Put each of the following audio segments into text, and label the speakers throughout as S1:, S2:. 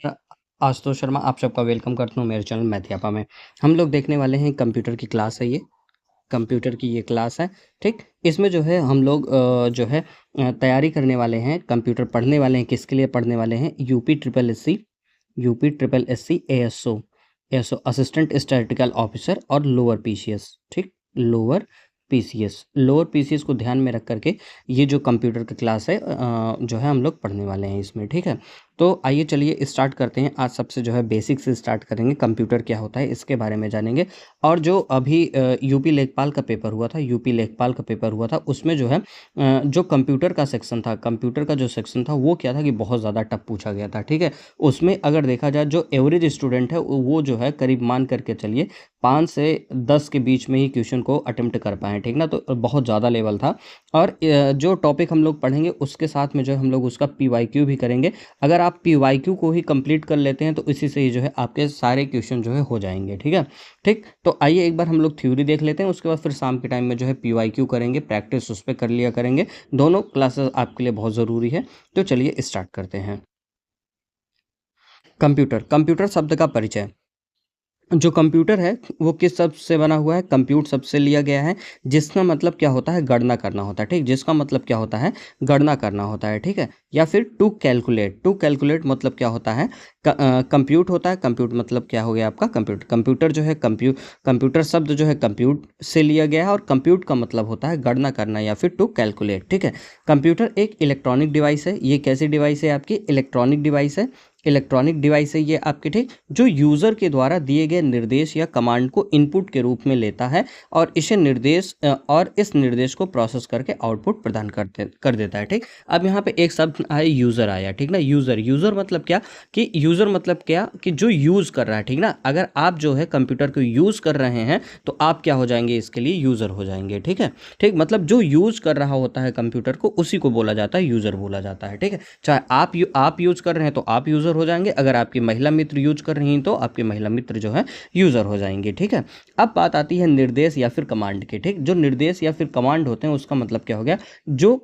S1: अ, आशुतोष शर्मा आप सबका वेलकम करता हूँ मेरे चैनल मैथियापा में। हम लोग देखने वाले हैं कंप्यूटर की क्लास है ये, कंप्यूटर की ये क्लास है, ठीक? इसमें जो है हम लोग जो है तैयारी करने वाले हैं, कंप्यूटर पढ़ने वाले हैं, किसके लिए पढ़ने वाले हैं? UP triple S C ASO assistant statistical officer और लोअर पीसीएस, ठीक? लोअर पीसीएस को ध्यान में रख करके ये जो कंप्यूटर की क्लास है जो है हम लोग पढ़ने वाले हैं इसमें, ठीक है? तो आइए चलिए स्टार्ट करते हैं। आज सबसे जो है बेसिक से स्टार्ट करेंगे, कंप्यूटर क्या होता है इसके बारे में जानेंगे। और जो अभी यूपी लेखपाल का पेपर हुआ था उसमें जो है जो कंप्यूटर का सेक्शन था, कंप्यूटर का जो सेक्शन था वो क्या था कि बहुत ज़्यादा टफ पूछा गया था, ठीक है? उसमें अगर देखा जाए जो एवरेज स्टूडेंट है वो जो है करीब मान करके चलिए 5 से 10 के बीच में ही क्वेश्चन को अटेम्प्ट कर पाए, ठीक ना? तो बहुत ज़्यादा लेवल था। और जो टॉपिक हम लोग पढ़ेंगे उसके साथ में जो है हम लोग उसका पीवाईक्यू भी करेंगे। अगर आप पीवाईक्यू को ही कंप्लीट कर लेते हैं तो इसी से ही जो है आपके सारे क्वेश्चन जो है हो जाएंगे, ठीक है? ठीक, तो आइए एक बार हम लोग थ्योरी देख लेते हैं, उसके बाद फिर शाम के टाइम में जो है पीवाईक्यू करेंगे, प्रैक्टिस उस पर कर लिया करेंगे। दोनों क्लासेस आपके लिए बहुत ज़रूरी है। तो चलिए स्टार्ट करते हैं। कंप्यूटर शब्द का परिचय। जो कंप्यूटर है वो किस शब्द से बना हुआ है? कंप्यूट शब्द से लिया गया है, जिसका मतलब क्या होता है? गणना करना होता है, ठीक? जिसका मतलब क्या होता है? गणना करना होता है, ठीक है? या फिर टू कैलकुलेट मतलब क्या होता है? कंप्यूट होता है। कंप्यूट मतलब क्या हो गया आपका? कंप्यूटर जो है कंप्यूटर शब्द जो है कंप्यूट से लिया गया है, और कंप्यूट का मतलब होता है गणना करना या फिर टू कैलकुलेट, ठीक है? कंप्यूटर एक इलेक्ट्रॉनिक डिवाइस है। ये कैसी डिवाइस है आपकी? इलेक्ट्रॉनिक डिवाइस है ये आपके, ठीक? जो यूज़र के द्वारा दिए गए निर्देश या कमांड को इनपुट के रूप में लेता है और इस निर्देश को प्रोसेस करके आउटपुट प्रदान कर देता है, ठीक? अब यहाँ पे एक शब्द आया, यूज़र आया, ठीक ना? यूज़र मतलब क्या? कि जो यूज़ कर रहा है, ठीक ना? अगर आप जो है कंप्यूटर को यूज़ कर रहे हैं तो आप क्या हो जाएंगे? इसके लिए यूज़र हो जाएंगे, ठीक है? ठीक, मतलब जो यूज़ कर रहा होता है कंप्यूटर को उसी को बोला जाता है यूज़र बोला जाता है, ठीक है? चाहे आप यूज़ कर रहे हैं तो आप यूज़र हो जाएंगे, अगर आपकी महिला मित्र यूज कर रही हैं तो आपके महिला मित्र जो है यूज़र हो जाएंगे, ठीक है? अब बात आती है निर्देश या फिर कमांड की, ठीक? जो निर्देश या फिर कमांड होते हैं उसका मतलब क्या हो गया? जो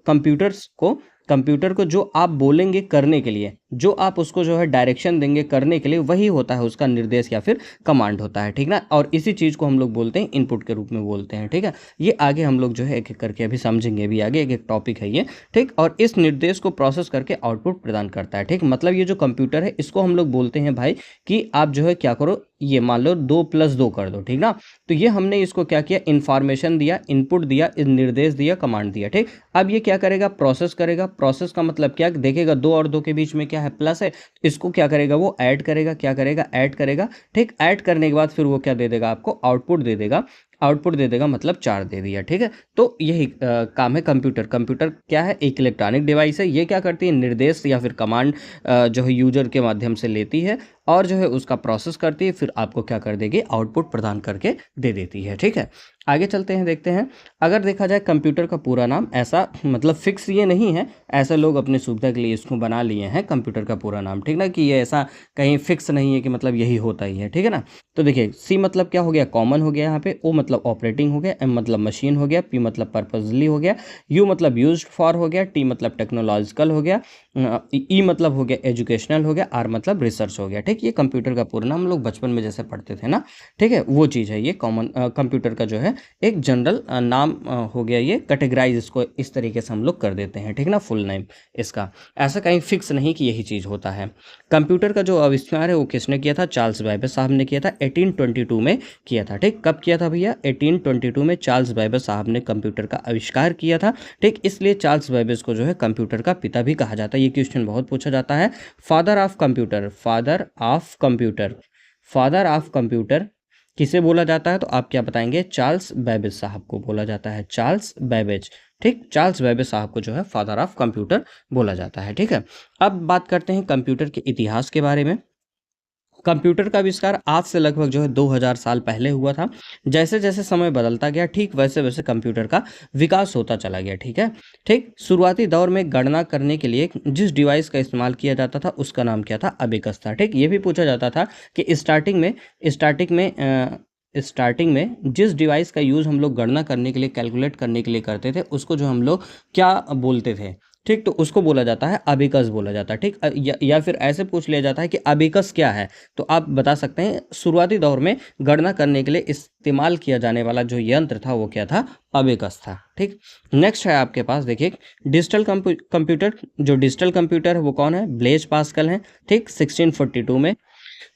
S1: कंप्यूटर को जो आप बोलेंगे करने के लिए, जो आप उसको जो है डायरेक्शन देंगे करने के लिए, वही होता है उसका निर्देश या फिर कमांड होता है, ठीक ना? और इसी चीज़ को हम लोग बोलते हैं इनपुट के रूप में बोलते हैं, ठीक है? ये आगे हम लोग जो है एक एक करके अभी समझेंगे, भी आगे एक एक टॉपिक है ये, ठीक? और इस निर्देश को प्रोसेस करके आउटपुट प्रदान करता है, ठीक? मतलब ये जो कंप्यूटर है इसको हम लोग बोलते हैं भाई कि आप जो है क्या करो, ये मान लो 2+2 कर दो, ठीक ना? तो ये हमने इसको क्या किया? इन्फॉर्मेशन दिया, इनपुट दिया, निर्देश दिया, कमांड दिया, ठीक? अब ये क्या करेगा? प्रोसेस करेगा। प्रोसेस का मतलब क्या? देखेगा 2 और 2 के बीच में क्या है? प्लस है। इसको क्या करेगा? वो ऐड करेगा। क्या करेगा? ऐड करेगा, ठीक? ऐड करने के बाद फिर वो क्या दे देगा आपको? आउटपुट दे देगा मतलब 4 दे दिया, ठीक है? तो यही काम है कंप्यूटर क्या है? एक इलेक्ट्रॉनिक डिवाइस है। ये क्या करती है? निर्देश या फिर कमांड जो है यूजर के माध्यम से लेती है और जो है उसका प्रोसेस करती है, फिर आपको क्या कर देगी? आउटपुट प्रदान करके दे देती है, ठीक है? आगे चलते हैं, देखते हैं। अगर देखा जाए कंप्यूटर का पूरा नाम, ऐसा मतलब फिक्स ये नहीं है, ऐसे लोग अपनी सुविधा के लिए इसको बना लिए हैं कंप्यूटर का पूरा नाम, ठीक ना? कि ये ऐसा कहीं फिक्स नहीं है कि मतलब यही होता ही है, ठीक है ना? तो देखिए, सी मतलब क्या हो गया? कॉमन हो गया यहाँ पे, ओ मतलब ऑपरेटिंग हो गया, एम मतलब मशीन हो गया, पी मतलब पर्पजली हो गया, यू मतलब यूज्ड फॉर हो गया, टी मतलब टेक्नोलॉजिकल हो गया, ई मतलब हो गया एजुकेशनल हो गया, आर मतलब रिसर्च हो गया, ठीक? ये कंप्यूटर का पूरा नाम हम लोग बचपन में जैसे पढ़ते थे ना, ठीक है? वो चीज़ है ये कॉमन कंप्यूटर का जो है एक जनरल नाम हो गया। ये कैटेगराइज इसको इस तरीके से हम लोग कर देते हैं, ठीक ना? फुल नेम इसका ऐसा कहीं फिक्स नहीं कि यही चीज़ होता है। कंप्यूटर का जो आविष्कार है वो किसने किया था? चार्ल्स बैबेज साहब ने किया था, 1822 में किया था, ठीक? कब किया था भैया? 1822 में चार्ल्स बैबेज साहब ने कंप्यूटर का आविष्कार किया था, ठीक? इसलिए चार्ल्स बैबेज को जो है कंप्यूटर का पिता भी कहा जाता है। ये क्वेश्चन बहुत पूछा जाता है। फादर ऑफ कंप्यूटर किसे बोला जाता है? तो आप क्या बताएंगे? चार्ल्स बैबेज साहब को बोला जाता है, चार्ल्स बैबेज, ठीक? चार्ल्स बैबेज साहब को जो है फादर ऑफ कंप्यूटर बोला जाता है, ठीक है? अब बात करते हैं कंप्यूटर के इतिहास के बारे में। कंप्यूटर का आविष्कार आज से लगभग जो है 2000 साल पहले हुआ था। जैसे जैसे समय बदलता गया, ठीक वैसे वैसे कंप्यूटर का विकास होता चला गया, ठीक है? ठीक, शुरुआती दौर में गणना करने के लिए जिस डिवाइस का इस्तेमाल किया जाता था उसका नाम क्या था? अबेकस था, ठीक? ये भी पूछा जाता था कि स्टार्टिंग में जिस डिवाइस का यूज़ हम लोग गणना करने के लिए, कैलकुलेट करने के लिए करते थे, उसको जो हम लोग क्या बोलते थे, ठीक, तो उसको बोला जाता है अबेकस बोला जाता है। ठीक, या फिर ऐसे पूछ लिया जाता है कि अबेकस क्या है, तो आप बता सकते हैं शुरुआती दौर में गणना करने के लिए इस्तेमाल किया जाने वाला जो यंत्र था वो क्या था, अबेकस था। ठीक, नेक्स्ट है आपके पास देखिए डिजिटल कंप्यूटर। जो डिजिटल कंप्यूटर है वो कौन है, ब्लेज पास्कल है। ठीक, 1642 में।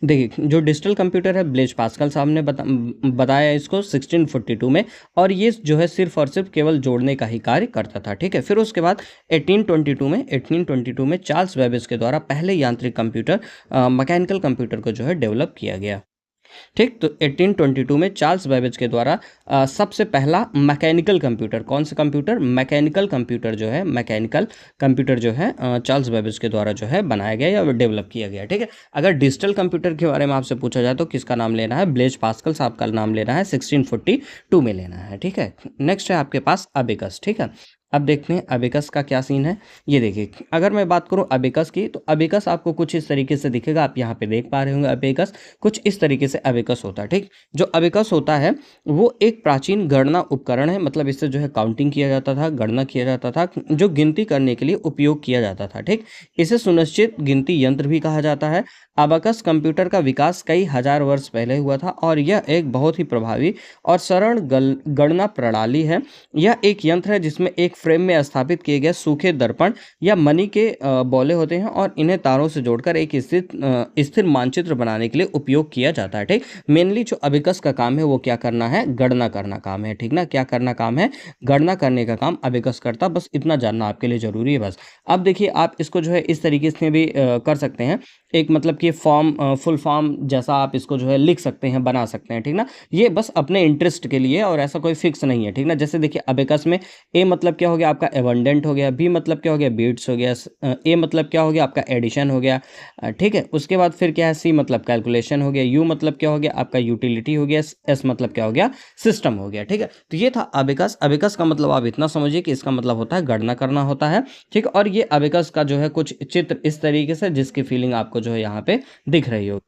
S1: देखिए जो डिजिटल कंप्यूटर है ब्लेज पास्कल साहब ने बताया इसको 1642 में, और ये जो है सिर्फ और सिर्फ केवल जोड़ने का ही कार्य करता था। ठीक है, फिर उसके बाद 1822 में चार्ल्स बेबेज के द्वारा पहले यांत्रिक कंप्यूटर मैकेनिकल कंप्यूटर को जो है डेवलप किया गया। ठीक, तो 1822 में चार्ल्स बेबेज के द्वारा सबसे पहला मैकेनिकल कंप्यूटर, कौन सा कंप्यूटर, मैकेनिकल कंप्यूटर जो है, मैकेनिकल कंप्यूटर जो है चार्ल्स बेबेज के द्वारा जो है बनाया गया या डेवलप किया गया। ठीक है, अगर डिजिटल कंप्यूटर के बारे में आपसे पूछा जाए तो किसका नाम लेना है, ब्लेज पास्कल साहब का नाम लेना है, 1642 में लेना है। ठीक है, नेक्स्ट है आपके पास अबेकस। ठीक है, अब देखते हैं अबेकस का क्या सीन है। ये देखिए अगर मैं बात करूं अबेकस की, तो अबेकस आपको कुछ इस तरीके से दिखेगा, आप यहाँ पे देख पा रहे होंगे अबेकस कुछ इस तरीके से अबेकस होता है। ठीक, जो अबेकस होता है वो एक प्राचीन गणना उपकरण है, मतलब इससे जो है काउंटिंग किया जाता था, गणना किया जाता था, जो गिनती करने के लिए उपयोग किया जाता था। ठीक, इसे सुनिश्चित गिनती यंत्र भी कहा जाता है। अबेकस कंप्यूटर का विकास कई हजार वर्ष पहले हुआ था और यह एक बहुत ही प्रभावी और सरल गणना प्रणाली है। यह एक यंत्र है जिसमें एक फ्रेम में स्थापित किए गए सूखे दर्पण या मनी के बॉले होते हैं और इन्हें तारों से जोड़कर एक स्थिर मानचित्र बनाने के लिए उपयोग किया जाता है। ठीक, मेनली जो अबेकस का काम है वो क्या करना है, गणना करना काम है। ठीक ना, क्या करना काम है, गणना करने का काम अबेकस करता, बस इतना जानना आपके लिए जरूरी है बस। अब देखिए आप इसको जो है इस तरीके से भी कर सकते हैं, एक मतलब कि फॉर्म, फुल फॉर्म जैसा आप इसको जो है लिख सकते हैं, बना सकते हैं। ठीक ना, ये बस अपने इंटरेस्ट के लिए और ऐसा कोई फिक्स नहीं है। ठीक ना, जैसे देखिए अबेकस में ए मतलब क्या हो गया आपका एबंडेंट हो गया, बी मतलब क्या हो गया बीट्स हो गया, ए मतलब क्या हो गया आपका एडिशन हो गया। ठीक है, उसके बाद फिर क्या है, सी मतलब कैलकुलेशन हो गया, यू मतलब क्या हो गया आपका यूटिलिटी हो गया, एस मतलब क्या हो गया सिस्टम हो गया। ठीक है, तो ये था अबेकस। अबेकस का मतलब आप इतना समझिए कि इसका मतलब होता है गणना करना होता है। ठीक, और ये अबेकस का जो है कुछ चित्र इस तरीके से जिसकी फीलिंग आपको जो है यहाँ पे दिख रही हो,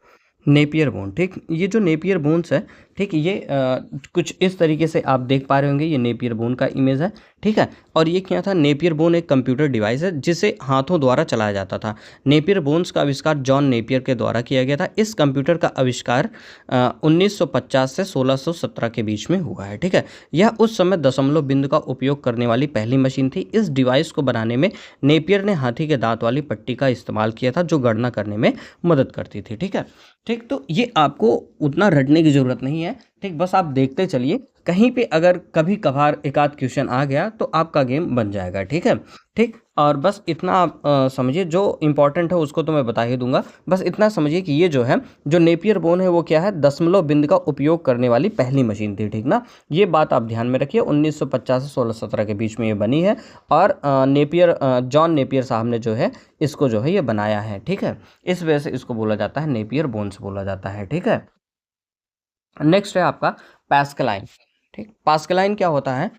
S1: नेपियर बोन। ठीक, ये जो नेपियर बोन्स है, ठीक, ये कुछ इस तरीके से आप देख पा रहे होंगे, ये नेपियर बोन का इमेज है। ठीक है, और ये क्या था, नेपियर बोन एक कंप्यूटर डिवाइस है जिसे हाथों द्वारा चलाया जाता था। नेपियर बोन्स का आविष्कार जॉन नेपियर के द्वारा किया गया था। इस कंप्यूटर का आविष्कार 1950 से 1617 के बीच में हुआ है। ठीक है, यह उस समय दशमलव बिंदु का उपयोग करने वाली पहली मशीन थी। इस डिवाइस को बनाने में नेपियर ने हाथी के दांत वाली पट्टी का इस्तेमाल किया था जो गणना करने में मदद करती थी। ठीक है, ठीक, तो ये आपको उतना रटने की ज़रूरत नहीं है। ठीक, बस आप देखते चलिए, कहीं पे अगर कभी कभार एक आध क्वेश्चन आ गया तो आपका गेम बन जाएगा। ठीक है, ठीक, और बस इतना आप समझिए, जो इंपॉर्टेंट है उसको तो मैं बता ही दूंगा, बस इतना समझिए कि ये जो है, जो नेपियर बोन है वो क्या है, दशमलव बिंदु का उपयोग करने वाली पहली मशीन थी। ठीक ना, ये बात आप ध्यान में रखिए, 1950 से 1617 के बीच में ये बनी है और जॉन नेपियर साहब ने जो है इसको जो है ये बनाया है। ठीक है, इस वजह से इसको बोला जाता है नेपियर बोन्स बोला जाता है। ठीक है, नेक्स्ट है आपका पास्कलाइन। ठीक, पास्कलाइन क्या होता है,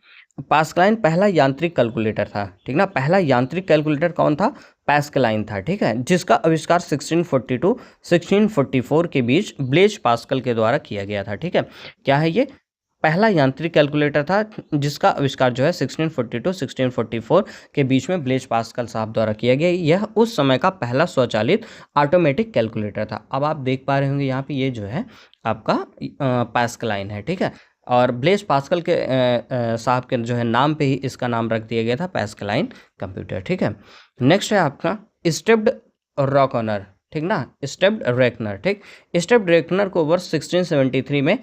S1: पास्कलाइन पहला यांत्रिक कैलकुलेटर था। ठीक ना, पहला यांत्रिक कैलकुलेटर कौन था, पास्कलाइन था। ठीक है, जिसका आविष्कार 1642 1644 के बीच ब्लेज पास्कल के द्वारा किया गया था। ठीक है, क्या है ये, पहला यांत्रिक कैलकुलेटर था जिसका आविष्कार जो है 1642 1644 के बीच में ब्लेज पास्कल साहब द्वारा किया गया। यह उस समय का पहला स्वचालित ऑटोमेटिक कैलकुलेटर था। अब आप देख पा रहे होंगे यहाँ पे ये जो है आपका पास्कलाइन है। ठीक है, और ब्लेज पास्कल के साहब के जो है नाम पे ही इसका नाम रख दिया गया था पास्कलाइन कंप्यूटर। ठीक है, नेक्स्ट है आपका स्टेप्ड रॉकनर। ठीक ना, स्टेप्ड रेकनर। ठीक, स्टेप्ड रेकनर को वर्ष 1673 में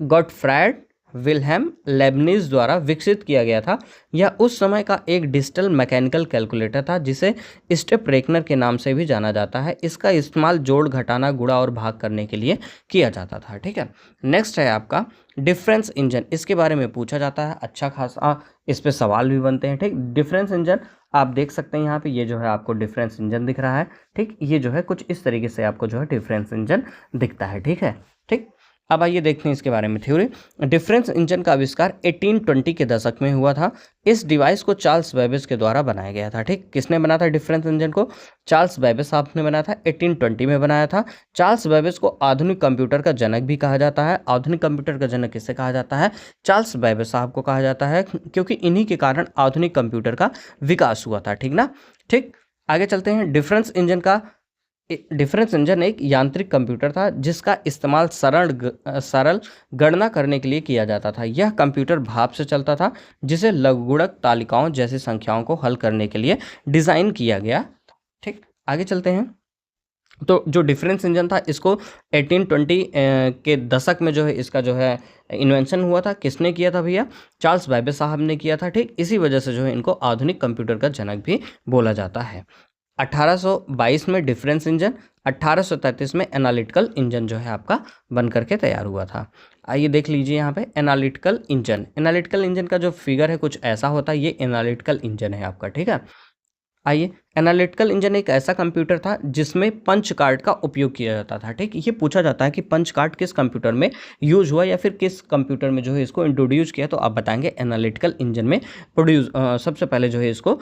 S1: गॉटफ्राइड विल्हेम लेबनिज द्वारा विकसित किया गया था। यह उस समय का एक डिजिटल मैकेनिकल कैलकुलेटर था जिसे स्टेप रेकनर के नाम से भी जाना जाता है। इसका इस्तेमाल जोड़, घटाना, गुणा और भाग करने के लिए किया जाता था। ठीक है, नेक्स्ट है आपका डिफरेंस इंजन। इसके बारे में पूछा जाता है, अच्छा खासा इस पे सवाल भी बनते हैं। ठीक, डिफरेंस इंजन आप देख सकते हैं यहाँ पे, ये जो है आपको डिफरेंस इंजन दिख रहा है। ठीक, ये जो है कुछ इस तरीके से आपको जो है डिफरेंस इंजन दिखता है। ठीक है, ठीक, अब आइए देखते हैं इसके बारे में थ्योरी। डिफरेंस इंजन का आविष्कार 1820 के दशक में हुआ था। इस डिवाइस को चार्ल्स बेबेज के द्वारा बनाया गया था। ठीक, किसने बना था डिफरेंस इंजन को? चार्ल्स बेबेज साहब ने बनाया था, 1820 में बनाया था। चार्ल्स बेबेज को आधुनिक कंप्यूटर का जनक भी कहा जाता है। आधुनिक कंप्यूटर का जनक किसे कहा जाता है? चार्ल्स बेबेज साहब को कहा जाता है, क्योंकि इन्हीं के कारण आधुनिक कंप्यूटर का विकास हुआ था। ठीक ना? ठीक, आगे चलते हैं। डिफरेंस इंजन एक यांत्रिक कंप्यूटर था जिसका इस्तेमाल सरल गणना करने के लिए किया जाता था। यह कंप्यूटर भाप से चलता था, जिसे लघुगणक तालिकाओं जैसी संख्याओं को हल करने के लिए डिज़ाइन किया गया। ठीक, आगे चलते हैं। तो जो डिफरेंस इंजन था इसको 1820 के दशक में जो है इसका जो है इन्वेंशन हुआ था। किसने किया था भैया? चार्ल्स बेबेज साहब ने किया था। ठीक, इसी वजह से जो है इनको आधुनिक कंप्यूटर का जनक भी बोला जाता है। 1822 में डिफरेंस इंजन, 1833 में एनालिटिकल इंजन जो है आपका बन करके तैयार हुआ था। आइए देख लीजिए यहाँ पे एनालिटिकल इंजन। एनालिटिकल इंजन का जो फिगर है कुछ ऐसा होता है, ये एनालिटिकल इंजन है आपका। ठीक है, आइए, एनालिटिकल इंजन एक ऐसा कंप्यूटर था जिसमें पंच कार्ड का उपयोग किया जाता था। ठीक, ये पूछा जाता है कि पंच कार्ड किस कंप्यूटर में यूज हुआ या फिर किस कंप्यूटर में जो है इसको इंट्रोड्यूस किया, तो आप बताएंगे एनालिटिकल इंजन में सबसे पहले जो है इसको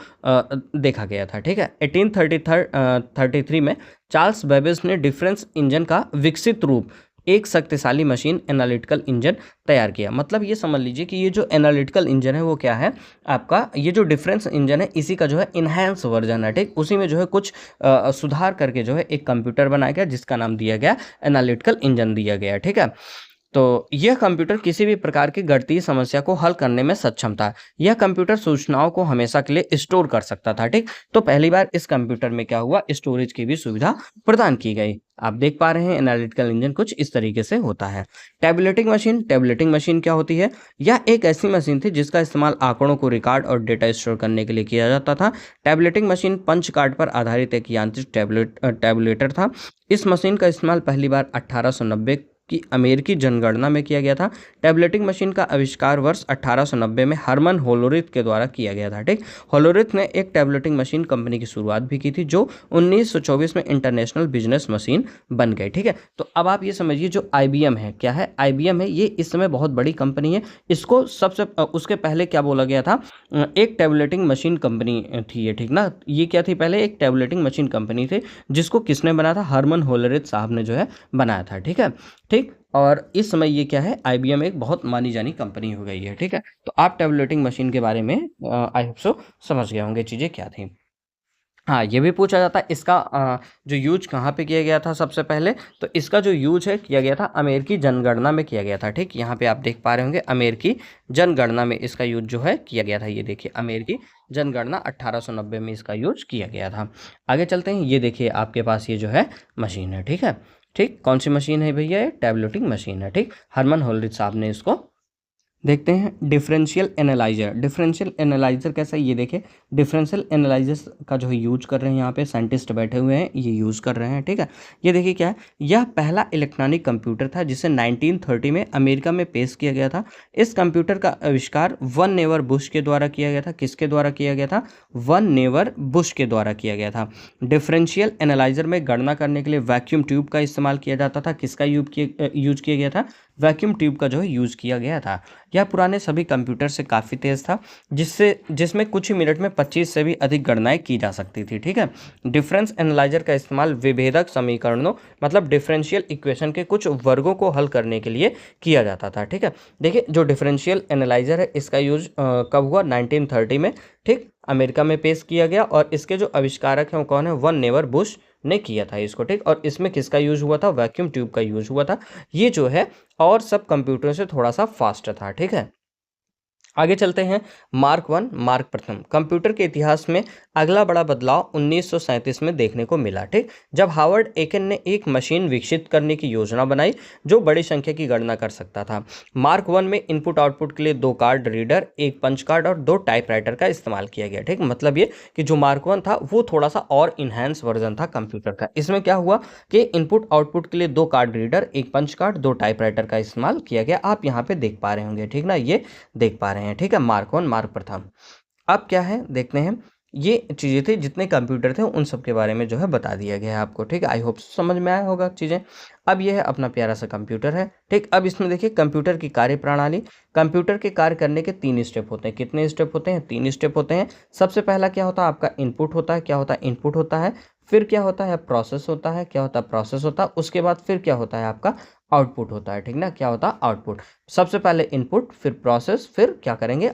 S1: देखा गया था। ठीक है, 1833 में चार्ल्स बेबेज ने डिफरेंस इंजन का विकसित रूप एक शक्तिशाली मशीन एनालिटिकल इंजन तैयार किया। मतलब ये समझ लीजिए कि ये जो एनालिटिकल इंजन है वो क्या है आपका, ये जो डिफरेंस इंजन है इसी का जो है इनहैंस वर्जन है। ठीक, उसी में जो है कुछ सुधार करके जो है एक कंप्यूटर बनाया गया जिसका नाम दिया गया एनालिटिकल इंजन दिया गया। ठीक है, तो यह कंप्यूटर किसी भी प्रकार की गणितीय समस्या को हल करने में सक्षम था। यह कंप्यूटर सूचनाओं को हमेशा के लिए स्टोर कर सकता था। ठीक, तो पहली बार इस कंप्यूटर में क्या हुआ, स्टोरेज की भी सुविधा प्रदान की गई। आप देख पा रहे हैं एनालिटिकल इंजन कुछ इस तरीके से होता है। Tabulating machine. टैबुलेटिंग मशीन क्या होती है? यह एक ऐसी मशीन थी जिसका इस्तेमाल आंकड़ों को रिकॉर्ड और डेटा स्टोर करने के लिए किया जाता था। टैबुलेटिंग मशीन पंच कार्ड पर आधारित एक यांत्रिक टैबुलेटर था। इस मशीन का इस्तेमाल पहली बार 1890 की अमेरिकी जनगणना में किया गया था। टैबलेटिंग मशीन का आविष्कार वर्ष 1890 में हरमन होलोरिथ के द्वारा किया गया था। ठीक, होलोरिथ ने एक टैबलेटिंग मशीन कंपनी की शुरुआत भी की थी जो 1924 में इंटरनेशनल बिजनेस मशीन बन गई। ठीक है, तो अब आप ये समझिए जो IBM है, क्या है IBM है, ये इस समय बहुत बड़ी कंपनी है। इसको उसके पहले क्या बोला गया था, एक टैबलेटिंग मशीन कंपनी थी ये। ठीक ना, ये क्या थी? पहले एक टैबलेटिंग मशीन कंपनी थी जिसको किसने बनाया था? हरमन होलोरिथ साहब ने जो है बनाया था। ठीक है, ठीक, और इस समय ये क्या है, IBM एक बहुत मानी जानी कंपनी हो गई है। ठीक है, तो आप टैबुलेटिंग मशीन के बारे में आई होप सो समझ गए होंगे चीज़ें क्या थी। हाँ, ये भी पूछा जाता है इसका जो यूज कहाँ पे किया गया था सबसे पहले, तो इसका जो यूज है किया गया था अमेरिकी जनगणना में किया गया था। ठीक, यहाँ पे आप देख पा रहे होंगे अमेरिकी जनगणना में इसका यूज जो है किया गया था। ये देखिए अमेरिकी जनगणना 1890 में इसका यूज किया गया था। आगे चलते हैं, ये देखिए आपके पास ये जो है मशीन है। ठीक है, ठीक, कौन सी मशीन है भैया? ये टैबुलेटिंग मशीन है। ठीक, हरमन होलरिच साहब ने इसको। देखते हैं डिफरेंशियल एनालाइजर। डिफरेंशियल एनालाइजर कैसा है, ये देखें। डिफरेंशियल एनालाइजर का जो है यूज कर रहे हैं, यहाँ पे साइंटिस्ट बैठे हुए हैं, ये यूज़ कर रहे हैं। ठीक है, ये देखिए क्या है, यह पहला इलेक्ट्रॉनिक कंप्यूटर था जिसे 1930 में अमेरिका में पेश किया गया था। इस कंप्यूटर का आविष्कार वन नेवर बुश के द्वारा किया गया था। किसके द्वारा किया गया था? वन नेवर बुश के द्वारा किया गया था। डिफरेंशियल एनालाइजर में गणना करने के लिए वैक्यूम ट्यूब का इस्तेमाल किया जाता था। किसका यूज किया गया था? वैक्यूम ट्यूब का जो है यूज़ किया गया था। यह पुराने सभी कंप्यूटर से काफ़ी तेज़ था, जिसमें कुछ ही मिनट में 25 से भी अधिक गणनाएं की जा सकती थी। ठीक है, डिफरेंस एनालाइजर का इस्तेमाल विभेदक समीकरणों मतलब डिफरेंशियल इक्वेशन के कुछ वर्गों को हल करने के लिए किया जाता था। ठीक है, देखिए जो डिफरेंशियल एनालाइजर है इसका यूज कब हुआ? 1930 में। ठीक, अमेरिका में पेश किया गया और इसके जो आविष्कारक हैं वो कौन है? वन नेवर बुश ने किया था इसको। ठीक, और इसमें किसका यूज हुआ था? वैक्यूम ट्यूब का यूज हुआ था। ये जो है और सब कंप्यूटरों से थोड़ा सा फास्ट था। ठीक है, आगे चलते हैं। मार्क 1 मार्क प्रथम। कंप्यूटर के इतिहास में अगला बड़ा बदलाव 1937 में देखने को मिला। ठीक, जब हावर्ड एकेन ने एक मशीन विकसित करने की योजना बनाई जो बड़ी संख्या की गणना कर सकता था। मार्क 1 में इनपुट आउटपुट के लिए 2 कार्ड रीडर, एक पंच कार्ड और 2 टाइपराइटर का इस्तेमाल किया गया। ठीक, मतलब ये कि जो मार्क 1 था वो थोड़ा सा और इनहेंस वर्जन था कंप्यूटर का। इसमें क्या हुआ कि इनपुट आउटपुट के लिए 2 कार्ड रीडर, एक पंच कार्ड, 2 टाइपराइटर का इस्तेमाल किया गया। आप यहाँ पे देख पा रहे होंगे। ठीक ना, ये देख पा रहे हैं। ठीक है, मार्क 1 मार्क प्रथम। अब क्या है देखते हैं, ये चीज़ें थी, जितने कंप्यूटर थे उन सब के बारे में जो है बता दिया गया है आपको, ठीक है। आई होप समझ में आया होगा चीज़ें। अब ये है अपना प्यारा सा कंप्यूटर है, ठीक। अब इसमें देखिए कंप्यूटर की कार्यप्रणाली। कंप्यूटर के कार्य करने के 3 स्टेप होते हैं। कितने स्टेप होते हैं? 3 स्टेप होते हैं। सबसे पहला क्या होता है? आपका इनपुट होता है। क्या होता है? इनपुट होता है। फिर क्या होता है? प्रोसेस होता है। क्या होता है? प्रोसेस होता है। उसके बाद फिर क्या होता है? आपका आउटपुट होता है, ठीक ना। क्या होता है? आउटपुट। सबसे पहले इनपुट, फिर प्रोसेस, फिर क्या करेंगे?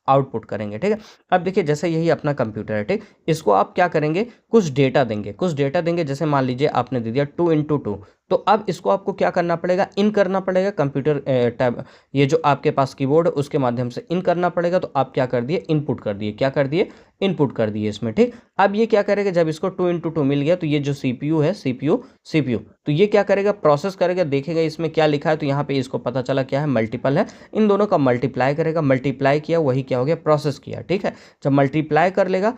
S1: आउटपुट करेंगे, ठीक है। अब देखिए जैसे यही अपना कंप्यूटर है, ठीक। इसको आप क्या करेंगे? कुछ डेटा देंगे जैसे मान लीजिए आपने दे दिया 2 × 2, तो अब इसको आपको क्या करना पड़ेगा? इन करना पड़ेगा। कंप्यूटर टैब, ये जो आपके पास कीबोर्ड है उसके माध्यम से इन करना पड़ेगा। तो आप क्या कर दिए? इनपुट कर दिए। क्या कर दिए? इनपुट कर दिए इसमें, ठीक। अब ये क्या करेगा? जब इसको 2 × 2 मिल गया तो ये जो सीपीयू है, सीपीयू, तो ये क्या करेगा? प्रोसेस करेगा, देखेगा इसमें क्या लिखा है, तो यहाँ पे इसको पता चला क्या है? मल्टीपल है। इन दोनों का मल्टीप्लाई करेगा। मल्टीप्लाई किया, वही क्या हो गया? प्रोसेस किया, ठीक है। जब मल्टीप्लाई कर लेगा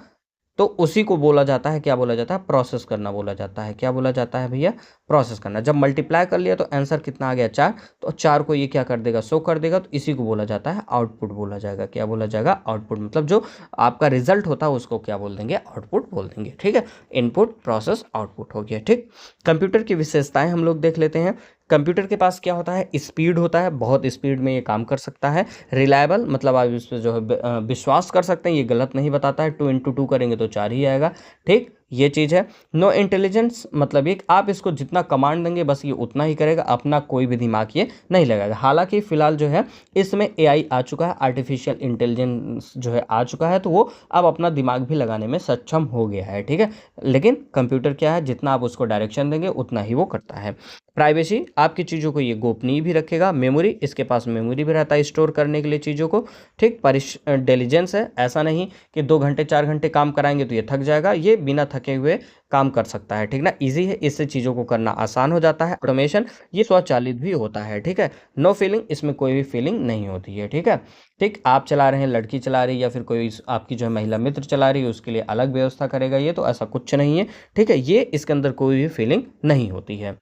S1: तो उसी को बोला जाता है, क्या बोला जाता है? प्रोसेस करना बोला जाता है। क्या बोला जाता है भैया? प्रोसेस करना। जब मल्टीप्लाई कर लिया तो आंसर कितना आ गया? 4। तो 4 को ये क्या कर देगा? शो कर देगा। तो इसी को बोला जाता है आउटपुट बोला जाएगा। क्या बोला जाएगा? आउटपुट। मतलब जो आपका रिजल्ट होता है उसको क्या बोल देंगे? आउटपुट बोल देंगे, ठीक है। इनपुट, प्रोसेस, आउटपुट हो गया, ठीक। कंप्यूटर की विशेषताएं हम लोग देख लेते हैं। कंप्यूटर के पास क्या होता है? स्पीड होता है, बहुत स्पीड में ये काम कर सकता है। रिलायबल, मतलब आप इस पर जो है विश्वास कर सकते हैं, ये गलत नहीं बताता है। 2 × 2 करेंगे तो 4 ही आएगा, ठीक। ये चीज़ है। नो इंटेलिजेंस, मतलब ये आप इसको जितना कमांड देंगे बस ये उतना ही करेगा, अपना कोई भी दिमाग ये नहीं लगाएगा। हालांकि फिलहाल जो है इसमें एआई आ चुका है, आर्टिफिशियल इंटेलिजेंस जो है आ चुका है, तो वो अब अपना दिमाग भी लगाने में सक्षम हो गया है, ठीक है। लेकिन कंप्यूटर क्या है? जितना आप उसको डायरेक्शन देंगे उतना ही वो करता है। प्राइवेसी, आपकी चीज़ों को ये गोपनीय भी रखेगा। मेमोरी, इसके पास मेमोरी भी रहता है स्टोर करने के लिए चीज़ों को, ठीक। इंटेलिजेंस है, ऐसा नहीं कि 2 घंटे 4 घंटे काम कराएंगे तो ये थक जाएगा, ये बिना थके हुए काम कर सकता है, ठीक ना। इजी है, इससे चीज़ों को करना आसान हो जाता है। ऑटोमेशन, ये स्वचालित भी होता है, ठीक है। नो फीलिंग, इसमें कोई भी फीलिंग नहीं होती है, ठीक है। ठीक, आप चला रहे हैं, लड़की चला रही है, या फिर कोई आपकी जो है महिला मित्र चला रही है, उसके लिए अलग व्यवस्था करेगा ये, तो ऐसा कुछ नहीं है, ठीक है। ये इसके अंदर कोई भी फीलिंग नहीं होती है।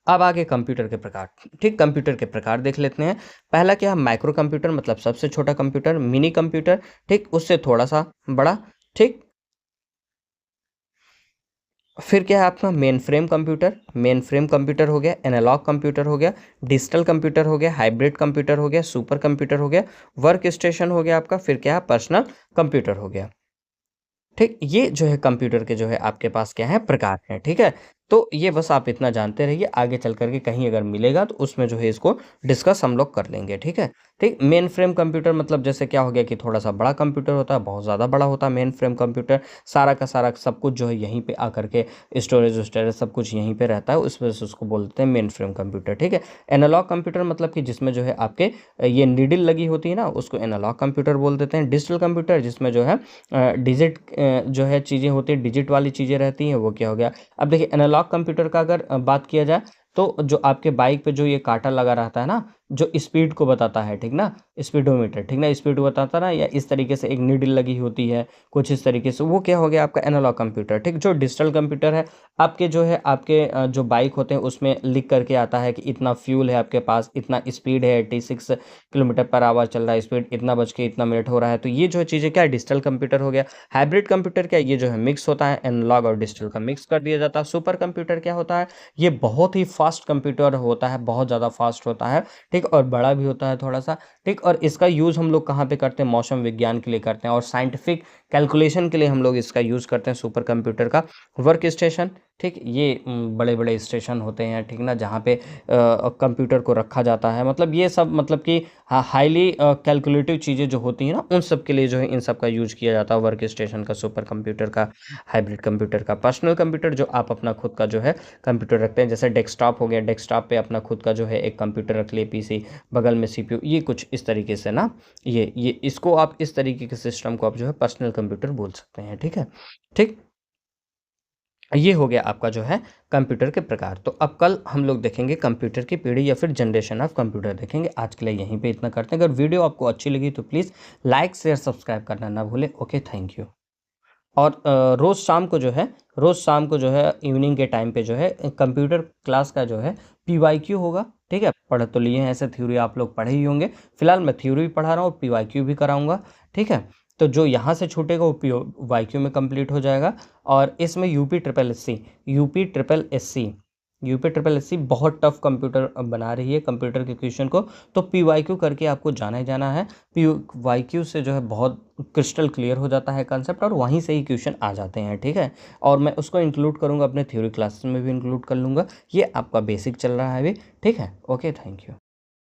S1: अब आगे कंप्यूटर के प्रकार, ठीक। कंप्यूटर के प्रकार देख लेते हैं। पहला क्या है? माइक्रो कंप्यूटर, मतलब सबसे छोटा कंप्यूटर। मिनी कंप्यूटर, ठीक, उससे थोड़ा सा बड़ा, ठीक। फिर क्या है आपका? मेन फ्रेम कंप्यूटर हो गया, एनालॉग कंप्यूटर हो गया, डिजिटल कंप्यूटर हो गया, हाइब्रिड कंप्यूटर हो गया, सुपर कंप्यूटर हो गया, वर्क स्टेशन हो गया आपका। फिर क्या है? पर्सनल कंप्यूटर हो गया, ठीक। ये जो है कंप्यूटर के जो है आपके पास क्या है? प्रकार हैं, ठीक है। तो ये बस आप इतना जानते रहिए, आगे चल करके कहीं अगर मिलेगा तो उसमें जो है इसको डिस्कस हम लोग कर लेंगे, ठीक है। ठीक, मेन फ्रेम कंप्यूटर मतलब जैसे क्या हो गया कि थोड़ा सा बड़ा कंप्यूटर होता है, बहुत ज़्यादा बड़ा होता है मेन फ्रेम कंप्यूटर। सारा का सारा सब कुछ जो है यहीं पे आकर के स्टोरेज वोस्टोरेज सब कुछ यहीं पे रहता है, उस वजह से उसको बोलते हैं मेन फ्रेम कंप्यूटर, ठीक है। एनालॉग कंप्यूटर मतलब कि जिसमें जो है आपके ये नीडल लगी होती है ना, उसको एनालॉग कंप्यूटर बोल देते हैं। डिजिटल कंप्यूटर जिसमें जो है डिजिट जो है चीज़ें होती है, डिजिट वाली चीज़ें रहती हैं, वो क्या हो गया। अब देखिए एनालॉग कंप्यूटर का अगर बात किया जाए तो जो आपके बाइक पे जो ये कांटा लगा रहता है ना, जो स्पीड को बताता है, ठीक ना, स्पीडोमीटर, ठीक ना, स्पीड बताता ना, या इस तरीके से एक नीडल लगी होती है कुछ इस तरीके से, वो क्या हो गया आपका एनालॉग कंप्यूटर, ठीक। जो डिजिटल कंप्यूटर है आपके जो है आपके जो बाइक होते हैं उसमें लिख करके आता है कि इतना फ्यूल है आपके पास, इतना स्पीड है, 86 किलोमीटर पर आवर चल रहा है स्पीड, इतना बज के इतना मिनट हो रहा है। तो ये जो चीज़ें क्या है? डिजिटल कंप्यूटर हो गया। हाइब्रिड कंप्यूटर क्या है? ये जो है मिक्स होता है, एनालॉग और डिजिटल का मिक्स कर दिया जाता है। सुपर कंप्यूटर क्या होता है? ये बहुत ही फास्ट कंप्यूटर होता है, बहुत ज़्यादा फास्ट होता है, ठीक, और बड़ा भी होता है थोड़ा सा, ठीक। और इसका यूज़ हम लोग कहाँ पे करते हैं? मौसम विज्ञान के लिए करते हैं, और साइंटिफिक कैलकुलेशन के लिए हम लोग इसका यूज़ करते हैं सुपर कंप्यूटर का। वर्क स्टेशन, ठीक, ये बड़े बड़े स्टेशन होते हैं, ठीक ना, जहाँ पे कंप्यूटर को रखा जाता है। मतलब ये सब मतलब कि हाईली कैलकुलेटिव चीज़ें जो होती हैं ना, उन सब के लिए जो है इन सब का यूज़ किया जाता है, वर्क स्टेशन का, सुपर कंप्यूटर का, हाइब्रिड कंप्यूटर का। पर्सनल कंप्यूटर जो आप अपना खुद का जो है कंप्यूटर रखते हैं, जैसे डेस्कटॉप हो गया, डेस्कटॉप पे अपना खुद का जो है एक कंप्यूटर रख लिए, पीसी, बगल में सीपीयू, ये कुछ इस तरीके से ना, ये इसको आप इस तरीके के सिस्टम को आप जो है पर्सनल कंप्यूटर बोल सकते हैं, ठीक है। ठीक, ये हो गया आपका जो है कंप्यूटर के प्रकार। तो अब कल हम लोग देखेंगे कंप्यूटर की पीढ़ी या फिर जनरेशन ऑफ कंप्यूटर देखेंगे। आज के लिए यहीं पे इतना करते हैं। अगर वीडियो आपको अच्छी लगी तो प्लीज़ लाइक शेयर सब्सक्राइब करना ना भूलें। Okay, thank you. और रोज़ शाम को जो है इवनिंग के टाइम पे जो है कंप्यूटर क्लास का जो है पीवाईक्यू होगा, ठीक है। पढ़ तो लिए हैं ऐसे, थ्योरी आप लोग पढ़े ही होंगे। फिलहाल मैं थ्योरी भी पढ़ा रहा हूँ और पीवाईक्यू भी कराऊंगा, ठीक है। तो जो यहाँ से छूटेगा वो PYQ में कंप्लीट हो जाएगा। और इसमें यूपी ट्रिपल एस सी बहुत टफ कंप्यूटर बना रही है कंप्यूटर के क्वेश्चन को, तो PYQ करके आपको जाना ही जाना है। PYQ से जो है बहुत क्रिस्टल क्लियर हो जाता है कंसेप्ट, और वहीं से ही क्वेश्चन आ जाते हैं, ठीक है। और मैं उसको इंक्लूड करूँगा अपने थ्योरी क्लासेस में भी इंक्लूड कर लूँगा। ये आपका बेसिक चल रहा है अभी, ठीक है। Okay, thank you.